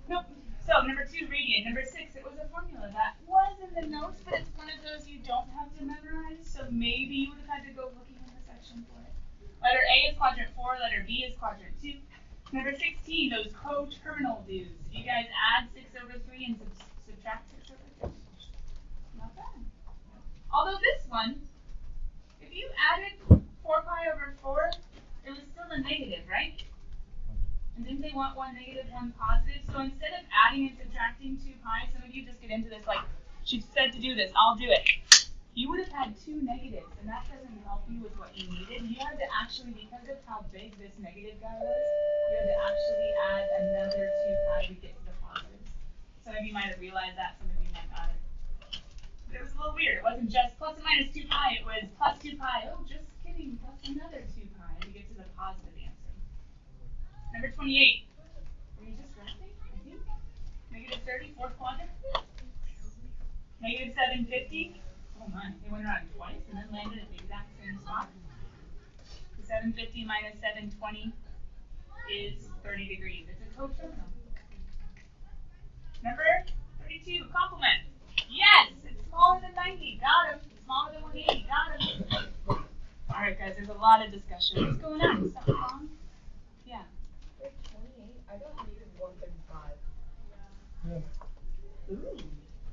Nope. So number 2, radian. Number 6, it was a formula that was in the notes, but it's one of those you don't have to memorize, so maybe you would have had to go looking in the section for it. Letter A is quadrant 4, letter B is quadrant 2. Number 16, those coterminal dues. You guys add 6 over 3 and subtract 6 over 3. Not bad. Although this one, if you added 4 pi over 4, it was still a negative, right? And didn't they want one negative, one positive? So instead of adding and subtracting 2 pi, some of you just get into this like, she said to do this, I'll do it. You would have had 2 negatives, and that doesn't help you with what you needed. You had to actually, because of how big this negative guy was, you had to actually add another 2 pi to get to the positives. Some of you might have realized that, some of you might not have. But it was a little weird. It wasn't just plus or minus 2 pi, it was plus 2 pi. Oh, just kidding, plus another 2 pi to get to the positive answer. Number 28. Were you just graphing? I think. Negative 30, fourth quadrant. Negative 750. Oh my, they went around twice and then landed at the exact same spot. The 750 minus 720 is 30 degrees. It's a coterminal. Number 32, complement. Yes, it's smaller than 90. Got him. It's smaller than 180. Got him. All right, guys, there's a lot of discussion. What's going on? Is something wrong? Yeah. 28, I got negative 135. Yeah. Ooh.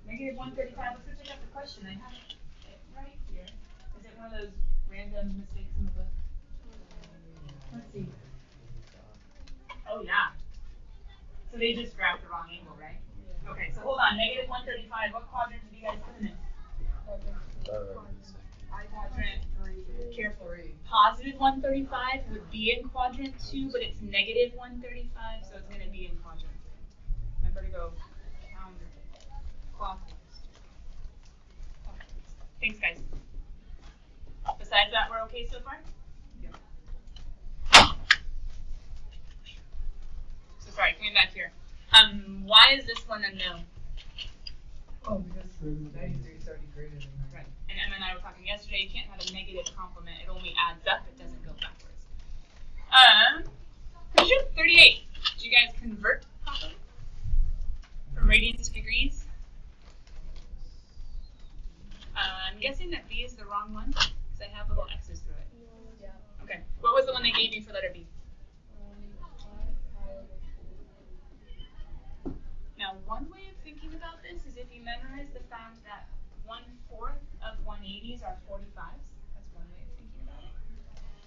Negative 135. Let's go check out the question. I have it right here. Is it one of those random mistakes in the book? Let's see. Oh, yeah. So they just grabbed the wrong angle, right? Okay, so hold on. Negative 135. What quadrant did you guys put in it? Quadrant 3. Careful. Positive 135 would be in quadrant 2, but it's negative 135, so it's going to be in quadrant 3. Remember to go counterclockwise. Thanks, guys. Besides that, we're okay so far? Yeah. So sorry, coming back here. Why is this one unknown? Oh, because 93 is already greater than 90. Right. And Emma and I were talking yesterday, you can't have a negative complement. It only adds up, it doesn't go backwards. Question 38. Did you guys convert properly? From radians to degrees? I'm guessing that B is the wrong one, because I have little X's through it. Yeah. Okay. What was the one they gave you for letter B? Now, one way of thinking about this is if you memorize the fact that 1/4 of 180s are 45s. That's one way of thinking about it.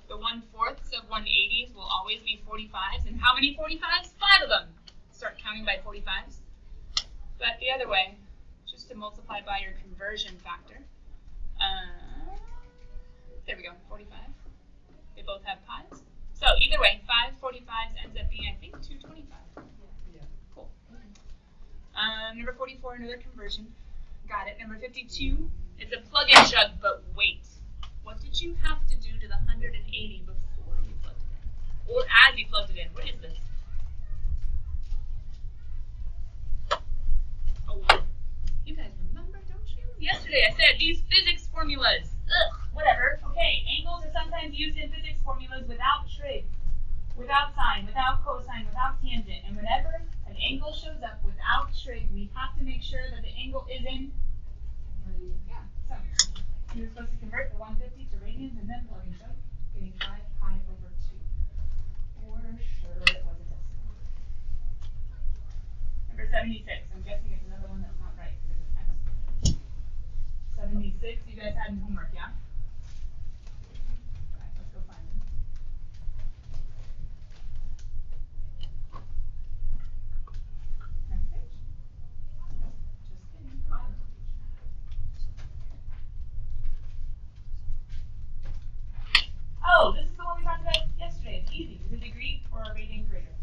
The 1/4 of 180s will always be 45s. And how many 45s? 5 of them. Start counting by 45s. But the other way, just to multiply by your conversion factor. There we go, 45. They both have pies. So either way, 5 45s ends up being, I think, 225. Yeah. Cool. Number 44, another conversion. Got it. Number 52 is a plug-in jug, but wait. What did you have to do to the 180 before you plugged it in? Or as you plugged it in? What is this? Oh, you guys remember, don't you? Yesterday I said these physics formulas. Ugh, whatever. Okay, angles are sometimes used in physics formulas without trig, without sine, without cosine, without tangent. And whenever an angle shows up without trig, we have to make sure that the angle is in radians. Yeah, so you're supposed to convert the 150 to radians and then plug in jug, getting 5 pi over 2. For sure it was a decimal. Number 76. I'm guessing it's another one that's not right because there's an X. 76, you guys had in homework, yeah? Alright, let's go find them. Next page? Nope, just kidding. Bottom page. Oh, this is the one we talked about yesterday. It's easy. Is a degree or a radian greater?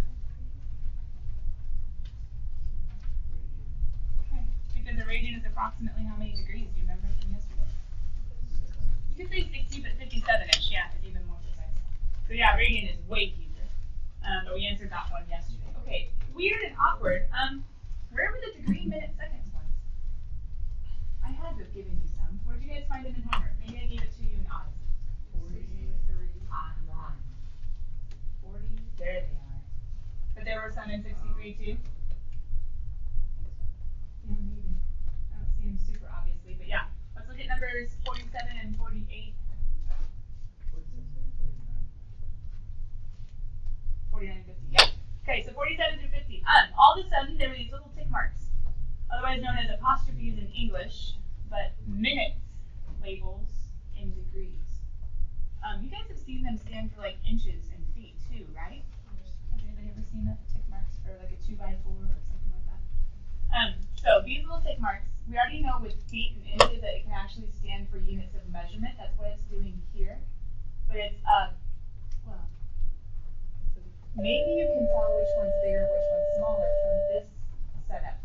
Okay, because a radian is approximately how many degrees? Do you remember from yesterday? You could say 60, but 57-ish. Yeah, it's even more precise. So yeah, radian is way easier. But we answered that one yesterday. Okay, weird and awkward. Where were the degree, minute, seconds ones? I had to have given you some. Where did you guys find them in homework? Maybe I gave it to you in Odyssey. 43. 40. There they are. But there were some in 63 too. Okay, so 47 through 50. All of a sudden, there were these little tick marks, otherwise known as apostrophes in English, but minutes labels in degrees. You guys have seen them stand for like inches and feet too, right? Has anybody ever seen the tick marks for like a 2x4 or something like that? So these little tick marks, we already know with feet and inches that it can actually stand for units of measurement. That's what it's doing here. But it's well, maybe you can tell which one's bigger, which one's smaller from this setup.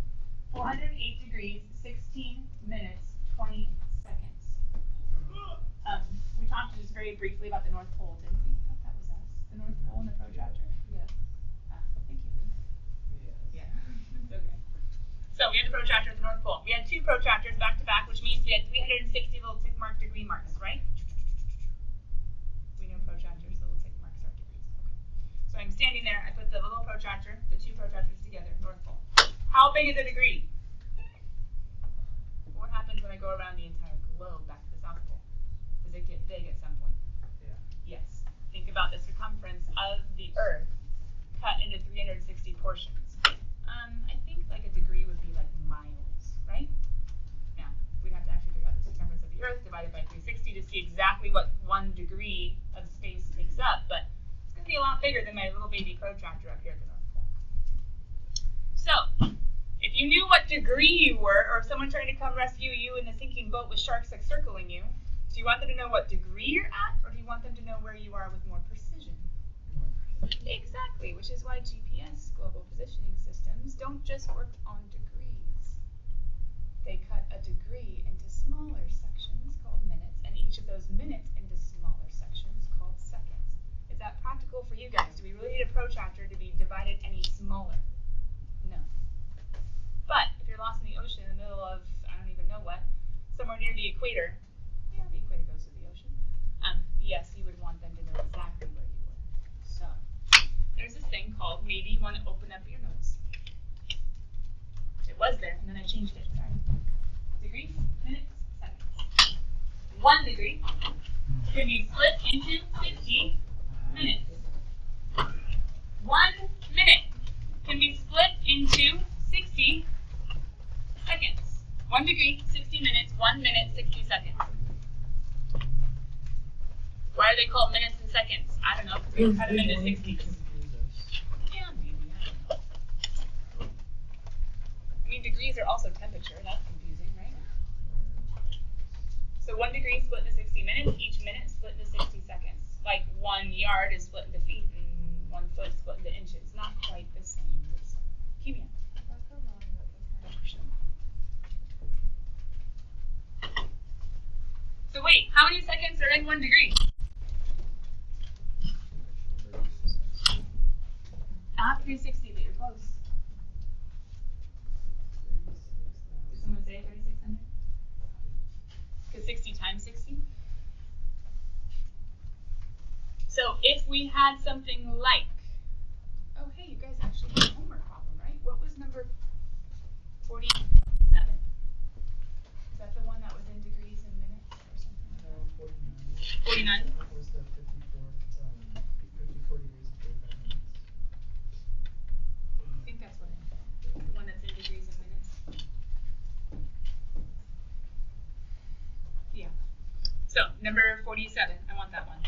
408 degrees, 16 minutes, 20 seconds. We talked just very briefly about the North Pole, didn't we? I thought that was us. The North Pole and the protractor. Yeah. Thank you. Yeah. It's okay. So we had the protractor at the North Pole. We had two protractors back to back, which means we had 360 little tick mark degree marks, right? We know protractors, little tick marks are degrees. Okay. So I'm standing there. I put the little protractor, the two protractors together, North Pole. How big is a degree? What happens when I go around the entire globe back to the South Pole? Does it get big at some point? Yeah. Yes. Think about the circumference of the Earth cut into 360 portions. I think like a degree would be like miles, right? Now, we'd have to actually figure out the circumference of the Earth divided by 360 to see exactly what 1 degree of space takes up, but it's going to be a lot bigger than my little baby protractor up here at the North Pole. So, if you knew what degree you were, or if someone trying to come rescue you in a sinking boat with sharks like circling you, do you want them to know what degree you're at, or do you want them to know where you are with more precision? Exactly, which is why GPS, global positioning systems, don't just work on degrees. They cut a degree into smaller sections called minutes, and each of those minutes into smaller sections called seconds. Is that practical for you guys? Do we really need a protractor to be divided any smaller? No. But if you're lost in the ocean in the middle of, I don't even know what, somewhere near the equator, yeah, the equator goes to the ocean, yes, you would want them to know exactly where you were. So, there's this thing called, maybe you want to open up your notes. It was there, and then I changed it, sorry. Degrees, minutes, seconds. 1 degree can be split into 60 minutes. 1 minute can be split into 60 seconds. 1 degree, 60 minutes, 1 minute, 60 seconds. Why are they called minutes and seconds? I don't know, because we cut them into 60s. Yeah, maybe, I don't know. I mean, degrees are also temperature, that's confusing, right? So 1 degree split into 60 minutes, each minute split into 60 seconds. Like 1 yard is split into feet, and 1 foot split into inches. Not quite the same. Keep me up. So wait, how many seconds are in 1 degree? Not 360, but you're close. Did someone say 3,600? Because 60 times 60? So if we had something like, oh hey, you guys actually had a homework problem, right? What was number 47? Is that the one that was in degrees and minutes or something? No, 49. 49? That was the 54 degrees and 45 minutes. I think that's what it is. The one that's in degrees and minutes. Yeah. So, number 47. I want that one.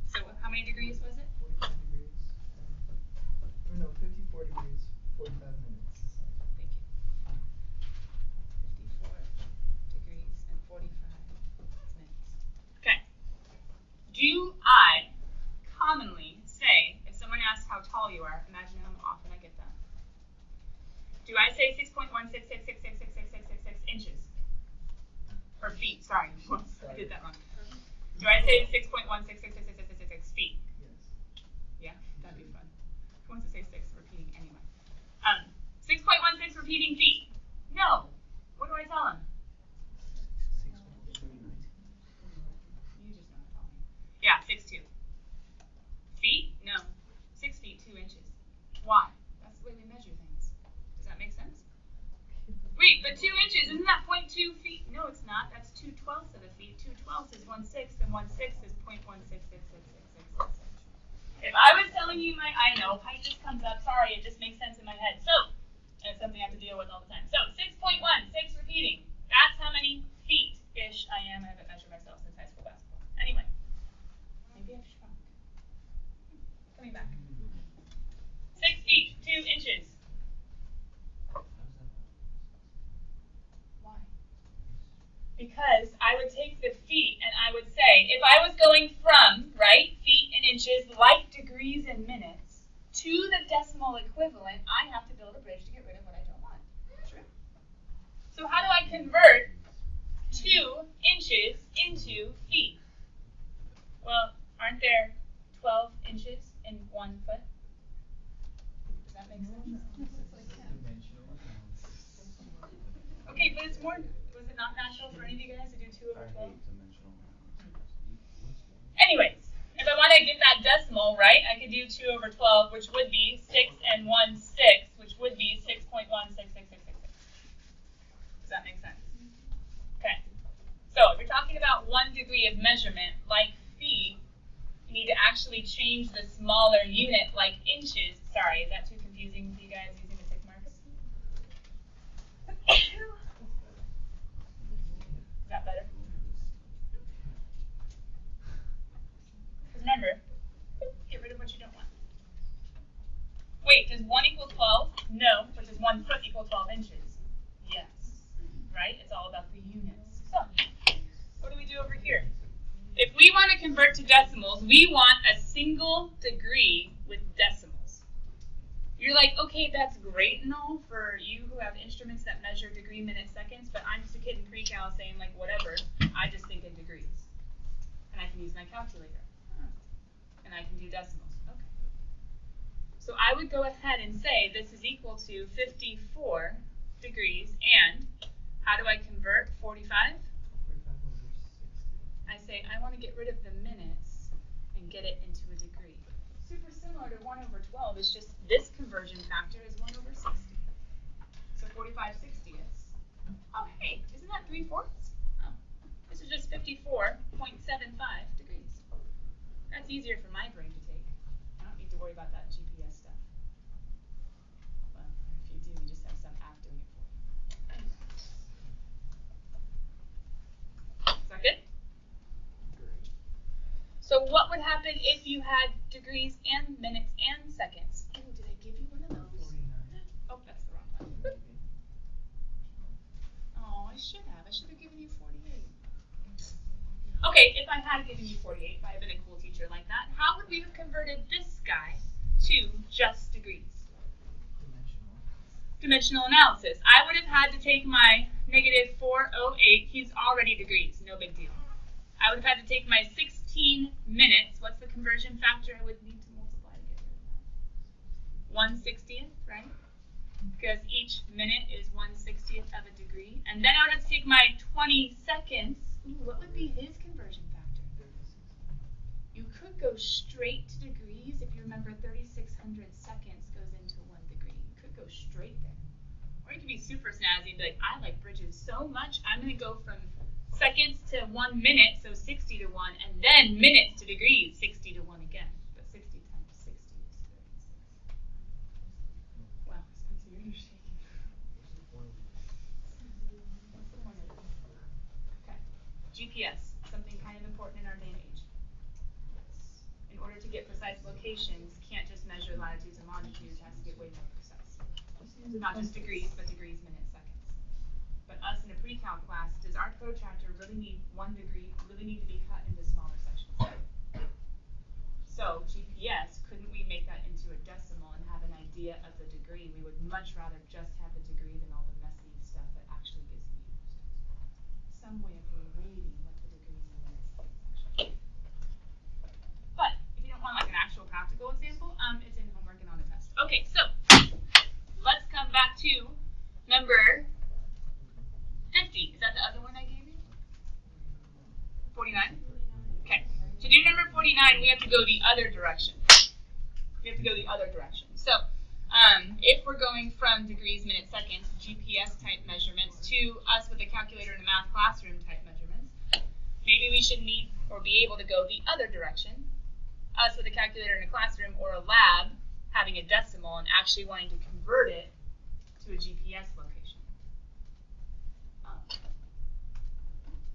So, how many degrees was it? 45 degrees. No, 54 degrees, 45 minutes. Thank you. 54 degrees and 45 minutes. Okay. Do I commonly say, if someone asks how tall you are, imagine how often I get that. Do I say 6.166666666 inches? Or feet, sorry. I did that wrong. Do I say 6.1666666 feet? Yes. Yeah, that'd be fun. Who wants to say 6 repeating anyway? 6.16 repeating feet. No. What do I tell them? 6.219. You just know how tall I am. Yeah, 6'2". Feet? No. 6 feet, 2 inches. Why? That's the way we measure things. Does that make sense? Wait, but 2 inches, isn't that 0.2 feet? No, it's not. That's 2/12 of a feet. 2/12 is 1/6, and 1/6 is 0.1666666. If I was telling you I know, height just comes up. Sorry, it just makes sense in my head. So, and it's something I have to deal with all the time. So, 6.1, 6 repeating. That's how many feet-ish I am. I haven't measured myself since high school basketball. Anyway, maybe I've shrunk. Coming back. 6 feet, 2 inches. Why? Because I would take the feet and I would say, if I was going from, right, feet and inches, like degrees and minutes, to the decimal equivalent, I have to build a bridge to get rid of what I don't want. True? So how do I convert 2 inches into feet? Well, aren't there 12 inches in 1 foot? Does that make sense? Okay, but it's more, was it not natural for any of you guys to do 2 over 12? Anyways, if I want to get that decimal, right, I could do 2 over 12, which would be 6 and 1, 6, which would be 6.1666666. Does that make sense? Okay. So if you're talking about 1 degree of measurement, like feet, you need to actually change the smaller unit, like inches. Sorry, is that too confusing for you guys using the tick marks? Is that better? Remember, get rid of what you don't want. Wait, does 1 equal 12? No, but does 1 foot equal 12 inches? Yes. Right? It's all about the units. So, what do we do over here? If we want to convert to decimals, we want a single degree with decimals. You're like, okay, that's great and all for you who have instruments that measure degree, minutes, seconds, but I'm just a kid in pre-cal saying, like, whatever, I just think in degrees. And I can use my calculator. And I can do decimals. Okay. So I would go ahead and say this is equal to 54 degrees, and how do I convert 45? 45 over 60. I say I want to get rid of the minutes and get it into a degree. Super similar to 1 over 12, it's just this conversion factor is 1 over 60. So 45 60ths. Oh, hey, isn't that 3/4? Oh, this is just 54.75 degrees. That's easier for my brain to take. I don't need to worry about that GPS stuff. Well, if you do, you just have some app doing it for you. Is that good? Great. So what would happen if you had degrees and minutes and seconds? Oh, did I give you one of those? 49. Oh, that's the wrong one. Oh, I should have. I should have given you 48. Okay, if I had given you 48, if I had been a cool teacher like that, how would we have converted this guy to just degrees? Dimensional analysis. I would have had to take my negative 408, he's already degrees, no big deal. I would have had to take my 16 minutes, what's the conversion factor I would need to multiply to get rid of that? 1/60th, right? Because each minute is 1/60th of a degree. And then I would have to take my 20 seconds. Ooh, what would be his conversion factor? You could go straight to degrees. If you remember, 3,600 seconds goes into 1 degree. You could go straight there. Or you could be super snazzy and be like, I like bridges so much, I'm going to go from seconds to 1 minute, so 60 to 1, and then minutes to degrees, 60 to 1 again. But 60 times 60 is 36. Wow, Spencer, you're shaking. What's the point of this? Okay. GPS, something kind of important in our day and age. In order to get precise locations, can't just measure latitudes and longitudes, it has to get way more precise. Not just degrees, but degrees, minutes, seconds. But us in a pre-cal class, does our protractor really need 1 degree, really need to be cut into smaller sections? So GPS, couldn't we make that into a decimal and have an idea of the degree? We would much rather just have the degree than all the messy stuff that actually gets used. Some way of relating what the degrees and minutes is actually. But if you don't want like an actual practical example, it's in homework and on the test. Okay, so let's come back to number 50. Is that the other one I gave you? 49? Okay. To do number 49, we have to go the other direction. We have to go the other direction. So, if we're going from degrees, minutes, seconds, GPS type measurements to us with a calculator in a math classroom type measurements, maybe we should need or be able to go the other direction us with a calculator in a classroom or a lab having a decimal and actually wanting to convert it to a GPS location.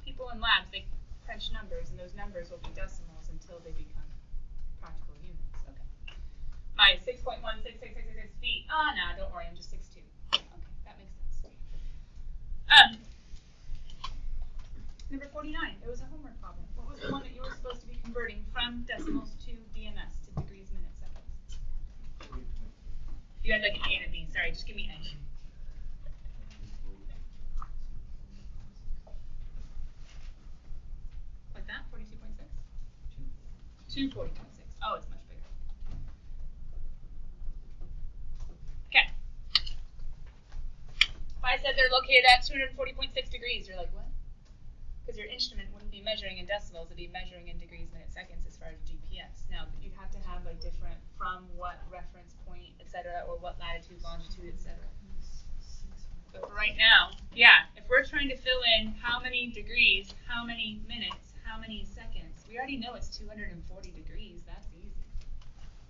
People in labs, they crunch numbers, and those numbers will be decimals until they become practical units. Okay. My 6.16666 feet. No, don't worry, I'm just 6'2". Okay, that makes sense. Number 49, it was a homework problem. What was the one that you were supposed to be converting from decimals to DMS, to degrees, minutes, seconds? You had like an A and a B. Sorry, just give me A. Like that? 42.6? 240.6. Oh, it's much bigger. Okay. If I said they're located at 240.6 degrees, you're like, what? Because your instrument wouldn't be measuring in decimals, it'd be measuring in degrees, minutes, seconds as far as GPS. Now, you'd have to have a different from what reference point, etc., or what latitude, longitude, etc. But for right now, yeah, if we're trying to fill in how many degrees, how many minutes, how many seconds, we already know it's 240 degrees. That's easy.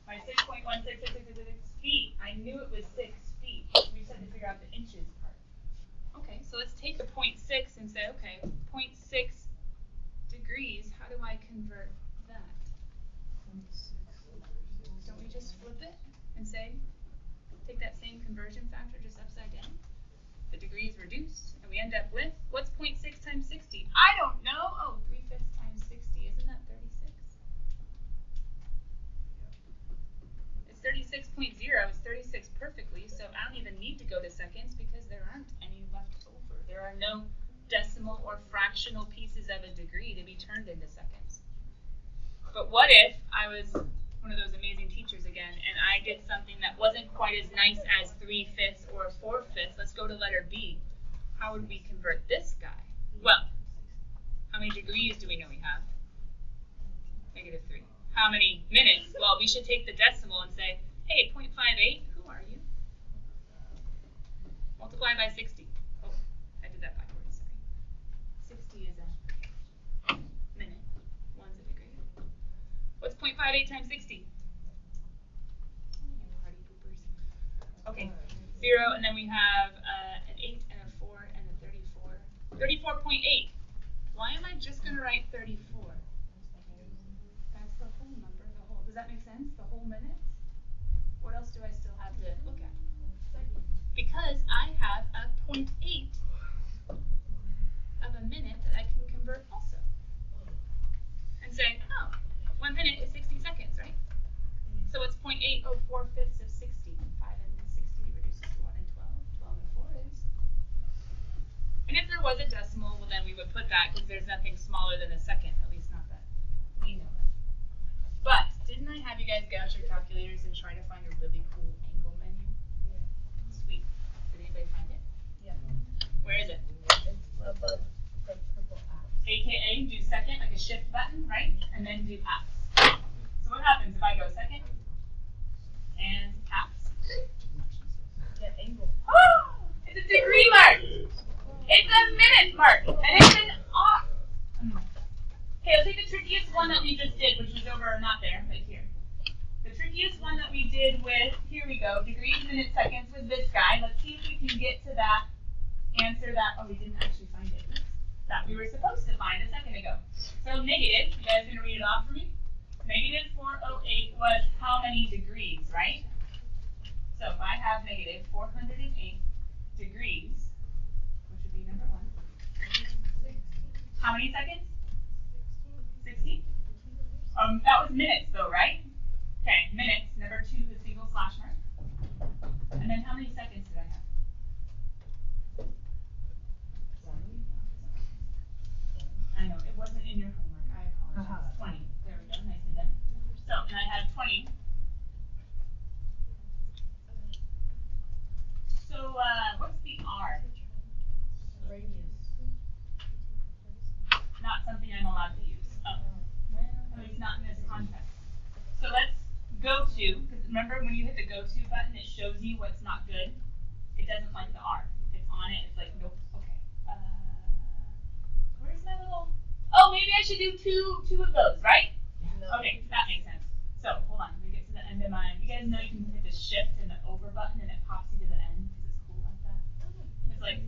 My 6.16666 feet, I knew it was 6 feet. We just had to figure out the inches part. Okay, so let's take the 0.6 and say, okay, 0.6 degrees, how do I convert that? Don't we just flip it and say, take that same conversion factor just upside down? The degrees reduced, and we end up with, what's 0.6 times 60? I don't know. Oh, 3/5 times 60, isn't that 36? It's 36.0, it's 36 perfectly, so I don't even need to go to seconds because there aren't any left over. There are no decimal or fractional pieces of a degree to be turned into seconds. But what if I was one of those amazing teachers again, and I did something that wasn't quite as nice as 3/5 or 4/5? Let's go to letter B. How would we convert this guy? Well, how many degrees do we know we have? -3. How many minutes? Well, we should take the decimal and say, hey, 0.58, who are you? Multiply by 60. Oh, I did that backwards, sorry. 60 is a minute. 1's a degree. What's 0.58 times 60? Party poopers. Okay, 0, and then we have an 8 and a 4 and a 34. 34.8. Why am I just going to write 34? That's the whole number, the whole. Does that make sense? The whole minute? What else do I still have to look at? Because I have a 0.8 of a minute that I can convert also. And say, oh, 1 minute is 60 seconds, right? So it's 0.8, oh, 4/5 of 60. 5 and 60 reduces to 1 and 12. 12 and 4 is. And if there was a decimal, well, then we would put that because there's nothing smaller than a second, at least not that we know of. But didn't I have you guys get out your calculators and try to find a really cool angle menu? Yeah. Sweet. Did anybody find it? Yeah. Where is it? It's above the purple apps. AKA do second, like a shift button, right? And then do apps. So what happens if I go second and apps? Get angle. Oh, it's a degree mark. It's a minute mark. And it's an off. Okay, I'll take the trickiest one that we just did, which was over, not there, but here. The trickiest one that we did with, here we go, degrees, minutes, seconds with this guy. Let's see if we can get to that answer that, oh, we didn't actually find it. That we were supposed to find a second ago. So negative, you guys gonna read it off for me? -408 was how many degrees, right? So if I have -408 degrees, which would be number 1. How many seconds? 60? That was minutes though, right? Okay, minutes, number 2, the single slash mark. And then how many seconds did I have? 20? I know, it wasn't in your homework, I apologize. 20, there we go, nicely done. So, and I had 20. So, what's the R? Radius. Not something I'm allowed to use. Oh, well, at least not in this context. So let's go to, because remember when you hit the go to button, it shows you what's not good. It doesn't like the R. It's on it, it's like, nope, okay. Where's my little, oh, maybe I should do two of those, right? No. Okay, that makes sense. So hold on, let me get to the end of mine. You guys know you can hit the shift and the over button and it pops you to the end because it's cool like that. It's like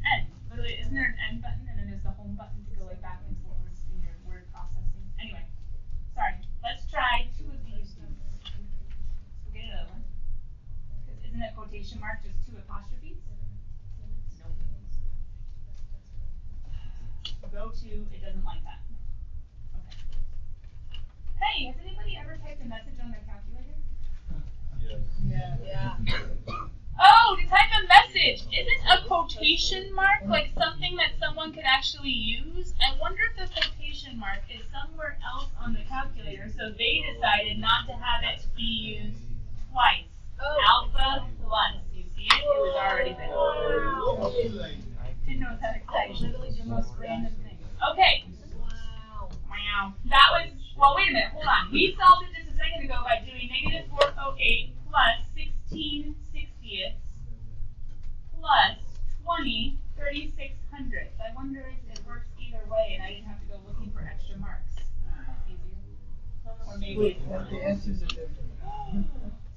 end. Literally, isn't there an end button and then there's the home button to go like back and forth in your word processing? Anyway, sorry. Let's try two of these. We'll get another one. Because isn't a quotation mark just two apostrophes? Nope. Go to, it doesn't like that. Okay. Hey, has anybody ever typed a message on their calculator? Yeah. Oh, to type a message! Isn't a quotation mark like something that someone could actually use? I wonder if the quotation mark is somewhere else on the calculator, so they decided not to have it be used twice. Alpha plus. You see it? It was already there. Wow. Didn't know it was that exciting. Literally the most random thing. Okay. Wow. That was, well, wait a minute. Hold on. We solved it just a second ago by doing negative 408 plus 16 60ths plus 20 3600ths. I wonder if it works either way and I didn't have to go looking for extra marks. That's easier. Or maybe The answers are different.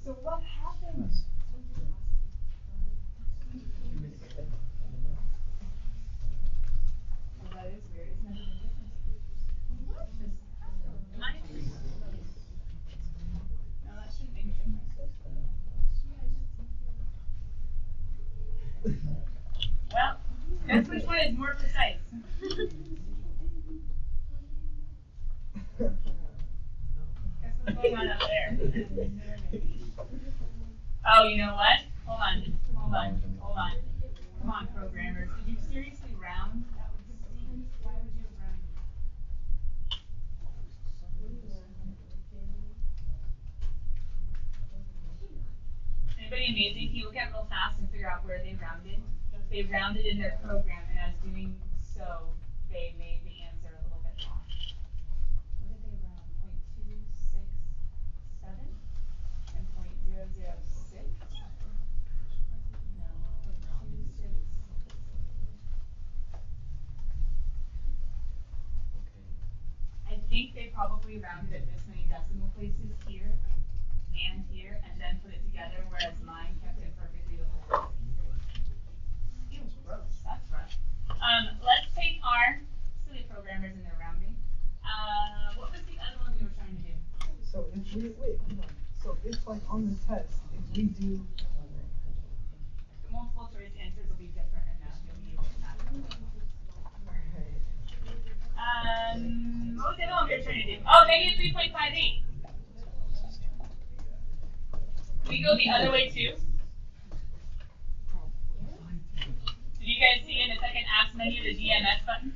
So what happens? Well, that is weird. Isn't that a difference? What just happened? Am I? No, that shouldn't make a difference. Well, guess which one is more precise? Guess what's going on up there? Oh, you know what? Hold on. Come on, programmers. Did you seriously round? That would stink. Why would you have rounded? Anybody amazing? Can you look at it real fast and figure out where they rounded? They rounded in their program, and as doing so, they made the answer a little bit off. What did they round? 0.267 and 0.006? No, 0.26. I think they probably rounded at this many decimal places here and here, and then put it together, whereas mine kept it perfectly the whole way. Ew, gross. That's rough. Let's take our silly programmers and their rounding. What was the other one we were trying to do? So if we hold on. So if like on the test, if we do The multiple choice answers will be different enough. You'll be able to match them. What was the other one we were trying to do? Oh, negative 3.58. Can we go the other way too? Did you guys see in the second apps menu the DMS button?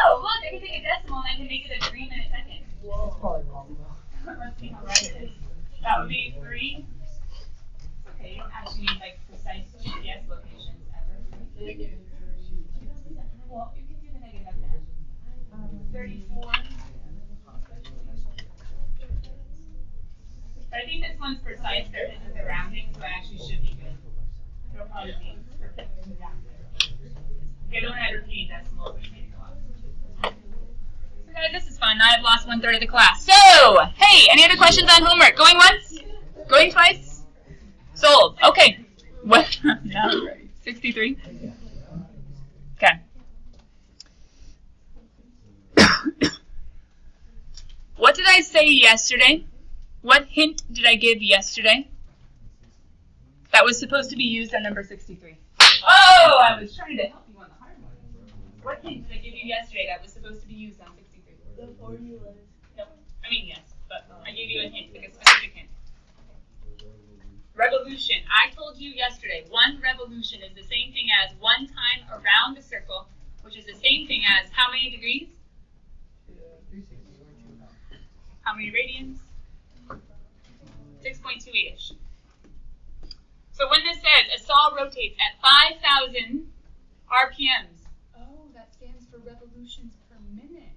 Oh, look, I can take a decimal and I can make it a 3-minute second. it's probably wrong though. Let's see how right it is. That would be 3. Okay, you don't actually need like precise GPS locations ever. Well, you can do the negative at the end. 34. But I think this one's precise. There isn't the rounding, so it actually should be good. It'll probably be perfect. Yeah. Okay, don't add repeating decimals. So guys, this is fun. Now I've lost 1/3 of the class. So, hey, any other questions on homework? Going once? Going twice? Sold. Okay. What? No, 63. Okay. What did I say yesterday? What hint did I give yesterday? That was supposed to be used on number 63. Oh, I was trying to help you on the hard one. What hint did I give you yesterday that was supposed to be used on 63? The formulas. Nope. I mean, yes, but I gave you a hint, like a specific hint. Revolution. I told you yesterday, one revolution is the same thing as one time around a circle, which is the same thing as how many degrees? 360 or 2 How many radians? 6.28-ish. So when this says a saw rotates at 5,000 RPMs, oh, that stands for revolutions per minute.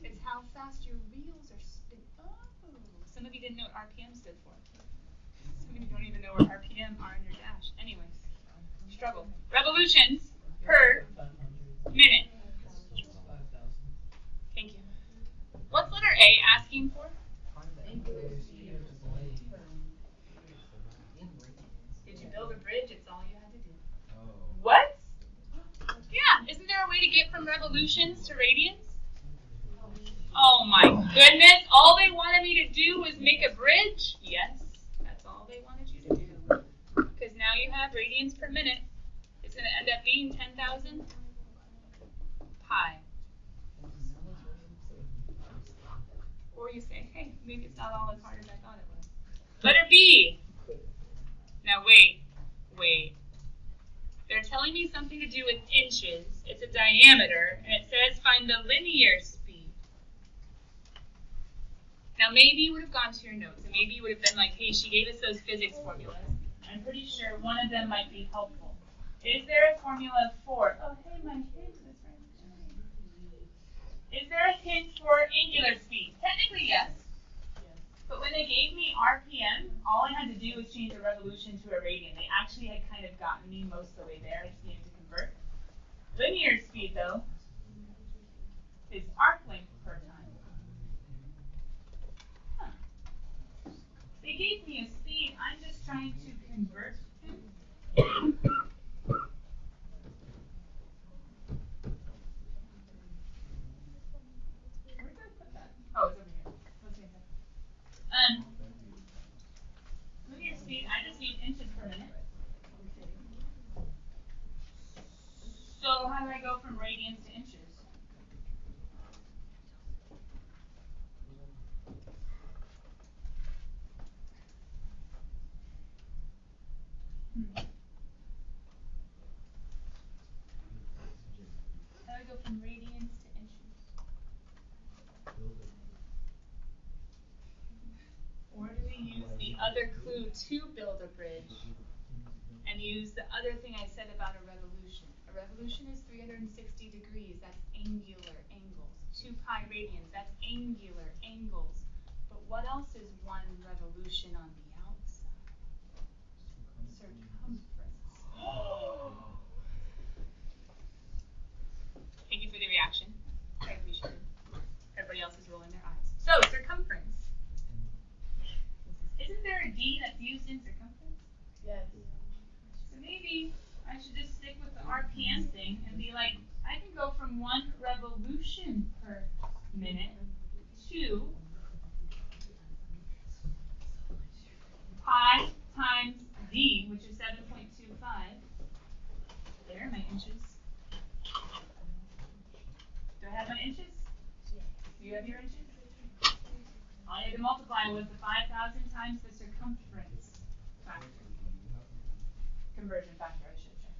It's how fast your wheels are spinning. Oh, some of you didn't know what RPM stood for. Some of you don't even know what RPM are in your dash. Anyways, struggle. Revolutions per minute. Thank you. Let's look get from revolutions to radians? Oh my goodness, all they wanted me to do was make a bridge? Yes, that's all they wanted you to do. Because now you have radians per minute. It's going to end up being 10,000 pi. Or you say, hey, maybe it's not all as hard as I thought it was. Letter B. Now wait. They're telling me something to do with inches. It's a diameter, and it says find the linear speed. Now maybe you would have gone to your notes, and maybe you would have been like, hey, she gave us those physics formulas. I'm pretty sure one of them might be helpful. Is there a formula for, oh hey, my hint was right. Is there a hint for angular speed? Technically, yes. But when they gave me RPM, all I had to do was change a revolution to a radian. They actually had kind of gotten me most of the way there. I just needed to convert. Linear speed, though, is arc length per time. Huh. They gave me a speed. I'm just trying to convert to. Where did I put that? Oh, it's over here. Let's see. Linear speed, I just need inches per minute. So how do I go from radians to inches? How do I go from radians to inches? Or do we use the other clue to build a bridge and use the other thing I said about a revolution? A revolution is 360 degrees. That's angular angles. 2 pi radians. That's angular angles. But what else is one revolution on the outside? Circumference. Thank you for the reaction. I appreciate it. Everybody else is rolling their eyes. So, circumference. Isn't there a D that's used in circumference? Yes. So maybe I should just stick with the RPM thing and be like, I can go from 1 revolution per minute to pi times D, which is 7.25. There are my inches. Do I have my inches? Do you have your inches? All you have to multiply with the 5,000 times the circumference factor. Conversion factor, I should say.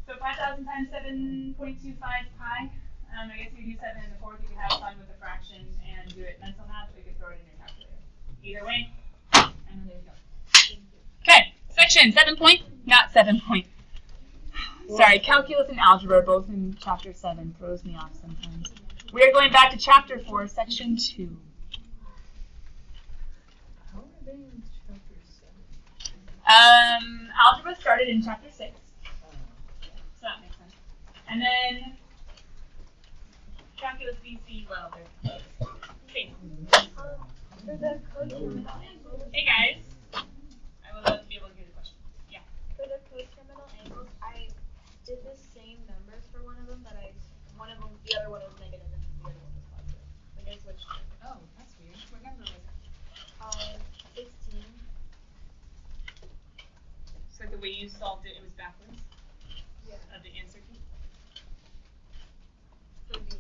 So 5,000 times 7.25 pi. I guess you could do 7 and the 4th. You could have fun with the fraction and do it mental math, or you could throw it in your calculator. Either way, and then there you go. Okay, section 7 point, not 7 point. Sorry, calculus and algebra, both in chapter 7, throws me off sometimes. We are going back to chapter 4, section 2. How are they in chapter 7? Algebra started in chapter 6. So that makes sense. And then calculus BC, well, they're okay. For the co-terminal angles. Hey guys. I would love to be able to hear the question. Yeah. For the co-terminal angles, I did the same numbers for one of them, but the other one was negative and the other one was positive. Like I switched them. Oh, that's weird. What number was it? 16. It's like the way you solved it, it was backwards Yeah. of the answer key. For B.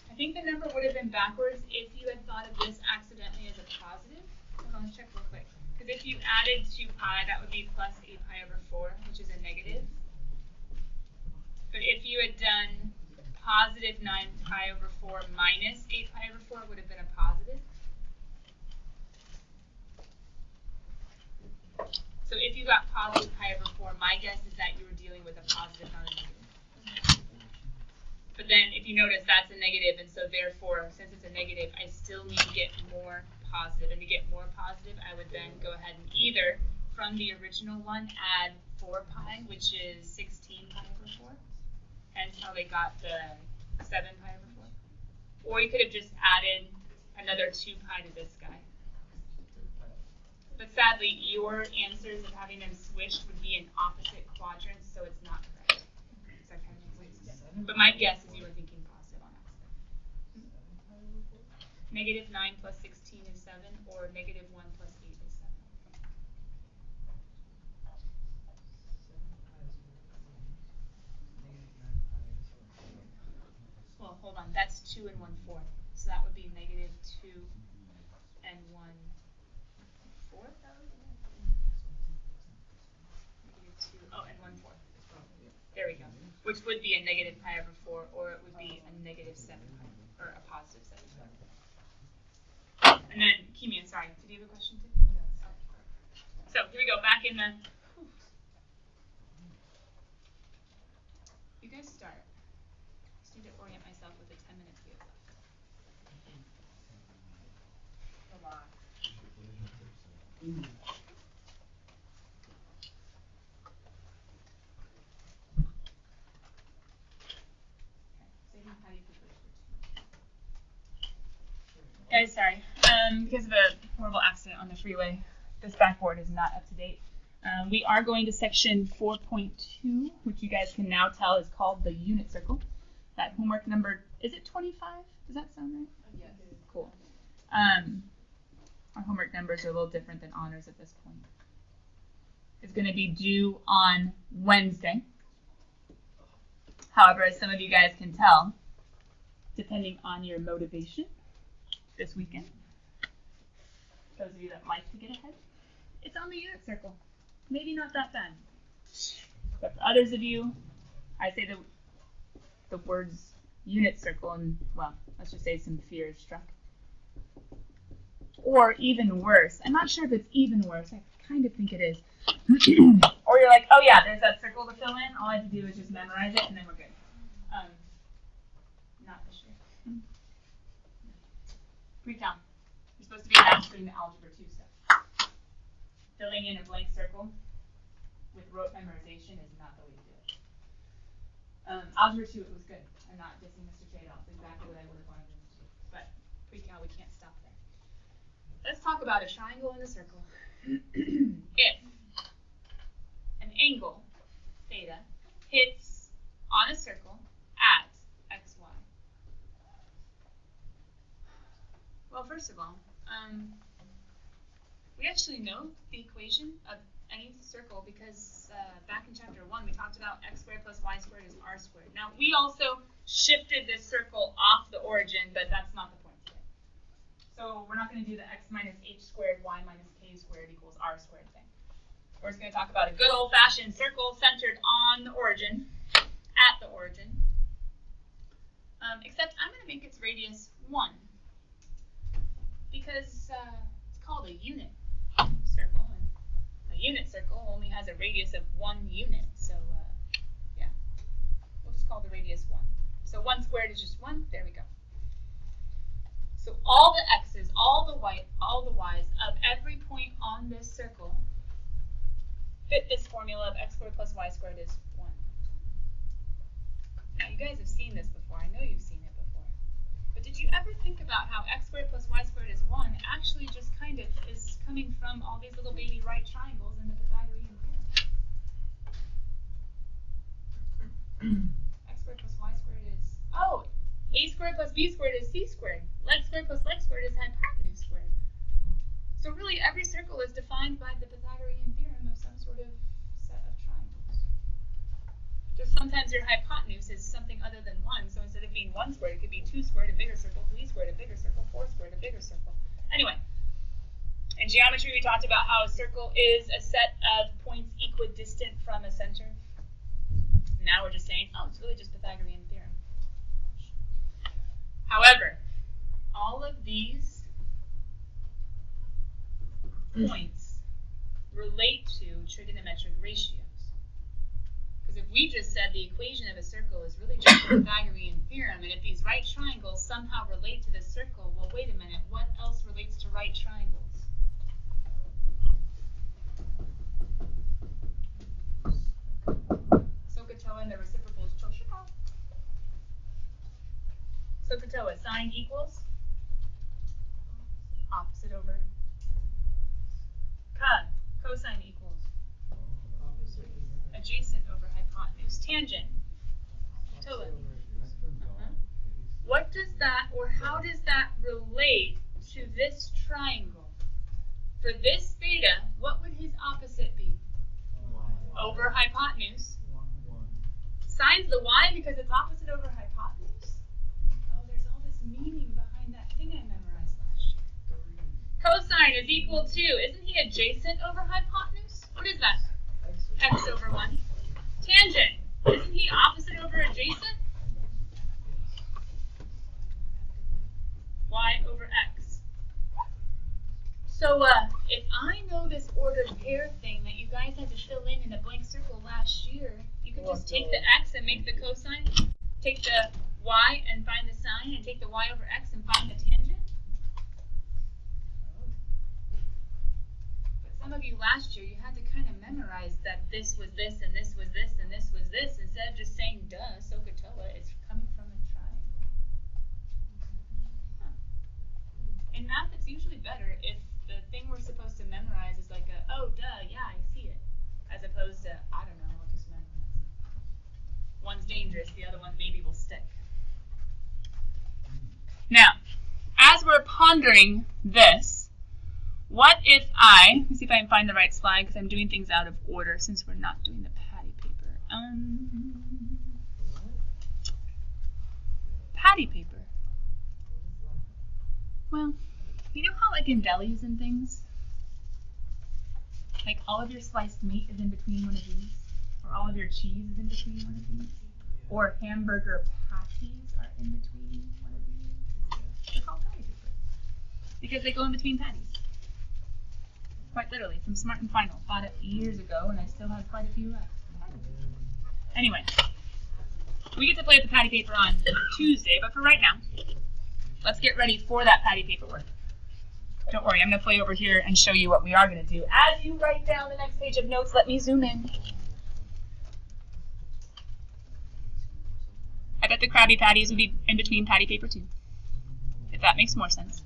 I think the number would have been backwards if you had thought of this accidentally as a positive. Hold on, let's check real quick. Because if you added 2 pi, that would be plus 8 pi over 4, which is a negative. But if you had done positive 9 pi over 4 minus 8 pi over 4, it would have been a positive. So if you got positive pi over 4, my guess is that you were dealing with a positive, not a negative. But then if you notice, that's a negative, and so therefore, since it's a negative, I still need to get more positive. And to get more positive, I would then go ahead and either, from the original one, add 4 pi, which is 16 pi over 4. Hence how they got the 7 pi over 4. Or you could have just added another 2 pi to this guy. But sadly, your answers of having them switched would be in opposite quadrants, so it's not correct. So that kind of makes sense. But my guess is you were thinking positive on accident. Negative 9 plus 16 is 7, or negative 1 plus 8 is 7. Well, hold on. That's 2 and 1/4. So that would be negative 2 and 1/4. Negative 2. Oh, and 1/4. There we go. Which would be a negative pi over 4, or it would be a negative 7 pi, or a positive 7 pi. And then, Kimian, sorry, did you have a question too? Yes. Oh. So here we go, back in the. You guys start. I just need to orient myself with the 10 minutes we have left. Come on. Guys, sorry. Because of a horrible accident on the freeway, this backboard is not up to date. We are going to section 4.2, which you guys can now tell is called the unit circle. That homework number, is it 25? Does that sound right? Yes. Cool. Our homework numbers are a little different than honors at this point. It's going to be due on Wednesday. However, as some of you guys can tell, depending on your motivation this weekend, those of you that like to get ahead, it's on the unit circle. Maybe not that bad. But for others of you, I say the words unit circle and, well, let's just say some fear is struck. Or even worse, I'm not sure if it's even worse, I kind of think it is. Or you're like, oh yeah, there's that circle to fill in, all I have to do is just memorize it and then we're good. Not this year. Precalc. You're supposed to be mastering the algebra 2 stuff. Filling in a blank circle with rote memorization is not the way to do it. Algebra 2, it was good. I'm not dissing Mr. Trade-off. It's exactly what I would have wanted him to do. But Precalc, we can't stop there. Let's talk about a triangle and a circle. If an angle, theta, hits on a circle at xy. Well, first of all, we actually know the equation of any circle because back in chapter 1 we talked about x squared plus y squared is r squared. Now we also shifted this circle off the origin, but that's not the point today. So we're not going to do the x minus h squared y minus k squared equals r squared thing. We're just going to talk about a good old-fashioned circle centered on the origin, at the origin. Except I'm going to make its radius 1 because it's called a unit circle, and a unit circle only has a radius of 1 unit. So yeah, we'll just call the radius 1. So 1 squared is just 1. There we go. So all the x's, all the y's of every point on this circle fit this formula of x squared plus y squared is 1. Now you guys have seen this before. I know you've seen it before. But did you ever think about how x squared plus y squared is 1 actually just kind of is coming from all these little baby right triangles in the Pythagorean theorem? X squared plus y squared is, oh, a squared plus b squared is c squared. Leg squared plus leg squared is hypotenuse squared. So really every circle is defined by the Pythagorean theorem of some sort of set of triangles. Just sometimes your hypotenuse is something other than 1, so instead of being 1 squared, it could be 2 squared, a bigger circle, 3 squared, a bigger circle, 4 squared, a bigger circle. Anyway, in geometry we talked about how a circle is a set of points equidistant from a center. Now we're just saying, oh, it's really just Pythagorean theorem. However, all of these points relate to trigonometric ratios. Because if we just said the equation of a circle is really just the Pythagorean theorem, and if these right triangles somehow relate to this circle, well, wait a minute, what else relates to right triangles? SOHCAHTOA and the reciprocal is CHOSHIKA. SOHCAHTOA, sine equals opposite over tangent. Toa. What does that, or how does that relate to this triangle? For this theta, what would his opposite be? Over hypotenuse. Sine's the y because it's opposite over hypotenuse? Oh, there's all this meaning behind that thing I memorized last year. Cosine is equal to, isn't he adjacent over hypotenuse? What is that? X over 1. Tangent, isn't he opposite over adjacent? Y over x. So if I know this ordered pair thing that you guys had to fill in a blank circle last year, you could just take the x and make the cosine, take the y and find the sine, and take the y over x and find the tangent. But some of you last year, you had to kind of memorize that this was this, and this was this, and this was this, instead of just saying, duh, SOHCAHTOA, it's coming from a triangle. Huh. In math, it's usually better if the thing we're supposed to memorize is like a, oh, duh, yeah, I see it. As opposed to, I don't know, I'll just memorize it. One's dangerous, the other one maybe will stick. Now, as we're pondering this, what if let me see if I can find the right slide because I'm doing things out of order since we're not doing the patty paper. Patty paper. Well, you know how like in delis and things, like all of your sliced meat is in between one of these, or all of your cheese is in between one of these, or hamburger patties are in between one of these. They're called patty paper because they go in between patties. Quite literally, from Smart and Final. Bought it years ago, and I still have quite a few left. Anyway, we get to play with the patty paper on Tuesday, but for right now, let's get ready for that patty paper work. Don't worry, I'm going to play over here and show you what we are going to do. As you write down the next page of notes, let me zoom in. I bet the Krabby Patties would be in between patty paper too, if that makes more sense.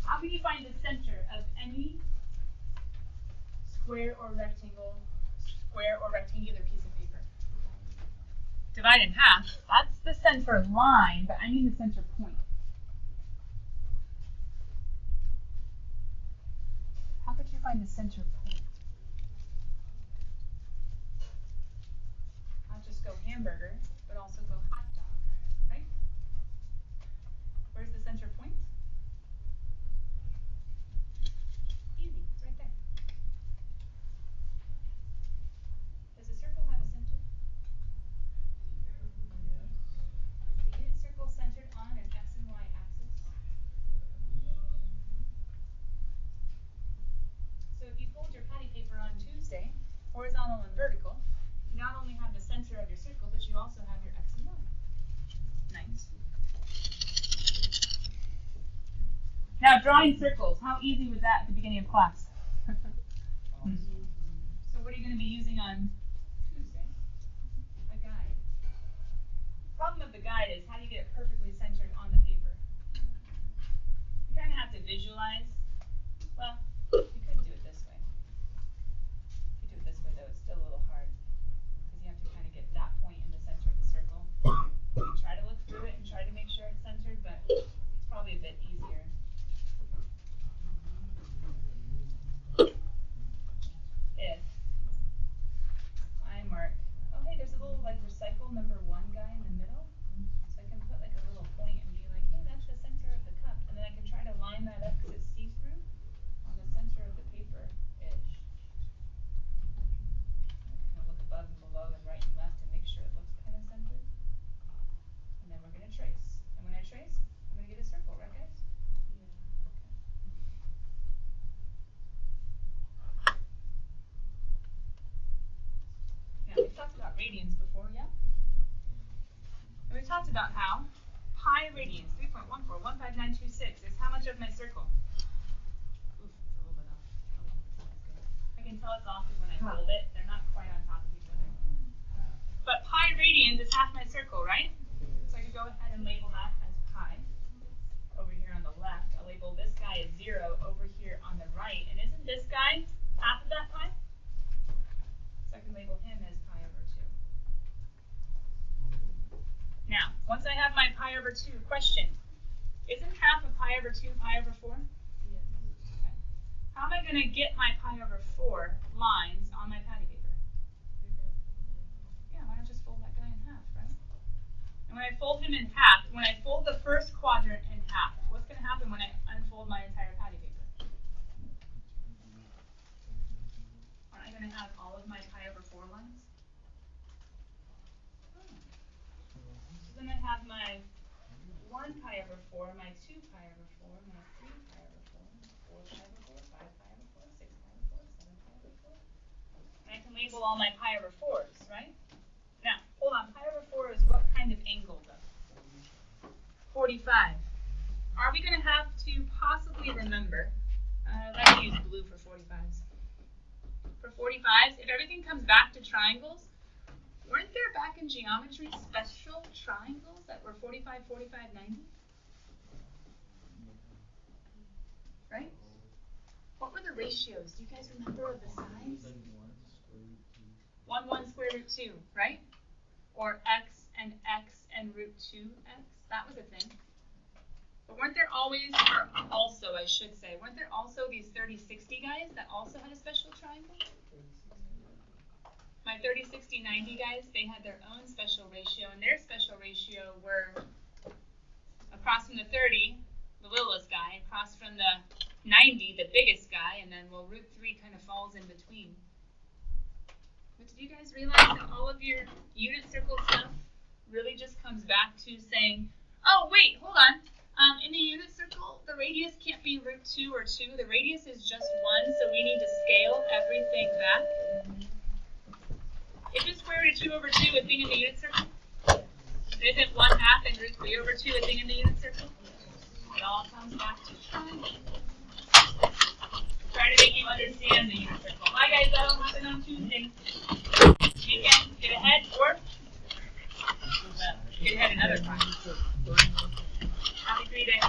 How can you find the center of any square or rectangular piece of paper? Divide in half. That's the center line, but I mean the center point. How could you find the center point? Not just go hamburger, but also go hot dog, right? Where's the center point? Easy, it's right there. Does a circle have a center? Is the unit circle centered on an x and y axis? So if you fold your patty paper on Tuesday, horizontal and vertical, you not only have the center of your circle, but you also have your x and y. Nice. Now drawing circles, how easy was that at the beginning of class? So what are you going to be using on Tuesday? A guide. The problem of the guide is how do you get it perfectly centered on the paper? You kind of have to visualize. Well, you could do it this way. If you do it this way though, it's still a little hard because you have to kind of get that point in the center of the circle. You try to look through it and try to make sure it's centered, but it's probably a bit easier. If I mark, oh hey, there's a little like recycle number 1 guy in the middle. So I can put like a little point and be like, hey, that's the center of the cup. And then I can try to line that up because it's see-through on the center of the paper-ish. I kind of look above and below and right and left to make sure it looks kind of centered. And then we're going to trace. And when I trace, I'm going to get a circle, right guys? Yeah. Okay. Now, we've talked about radians before, yeah? And we've talked about how pi radians, 3.141596 is how much of my circle? Oof, it's a little bit off. Oh well, it's good. I can tell it's off because when I fold it, they're not quite on top of each other. But pi radians is half my circle, right? So I could go ahead and label that as pi. Over here on the left, I'll label this guy as 0 over here on the right. And isn't this guy half of that pi? So I can label him as pi over 2. Now, once I have my pi over 2, question. Isn't half of pi over 2 pi over 4? Yes. Okay. How am I going to get my pi over 4 lines on my patty paper? Yeah, why not just fold that guy in half, right? And when I fold him in half, when I fold the first quadrant in half, what's going to happen when I unfold my entire patty paper? Aren't I going to have all of my pi over 4 lines? So then I have my 1 pi over 4, my 2 pi over 4, my 3 pi over 4, 4 pi over 4, 5 pi over 4, 6 pi over 4, 7 pi over 4. And I can label all my pi over 4s, right? Now, hold on, pi over 4 is what kind of angle though? 45. Are we going to have to possibly remember, let's use blue for 45s. For 45s, if everything comes back to triangles, weren't there back in geometry special triangles that were 45, 45, 90? Right? What were the ratios? Do you guys remember of the sides? 1, 1 square root 2, right? Or x and root 2x. That was a thing. But weren't there always, or also I should say, weren't there also these 30, 60 guys that also had a special triangle? My 30, 60, 90 guys, they had their own special ratio, and their special ratio were across from the 30, the littlest guy, across from the 90, the biggest guy, and then, well, root 3 kind of falls in between. But did you guys realize that all of your unit circle stuff really just comes back to saying, oh, wait, hold on. In the unit circle, the radius can't be root 2 or 2. The radius is just 1, so we need to scale everything back. Isn't square root of 2 over 2 a thing in the unit circle? Isn't 1/2 and root 3 over 2 a thing in the unit circle? It all comes back to triangle. Try to make you understand the unit circle. Bye guys, that'll happen on Tuesday. Weekend, get ahead, or get ahead another time. Happy 3 day.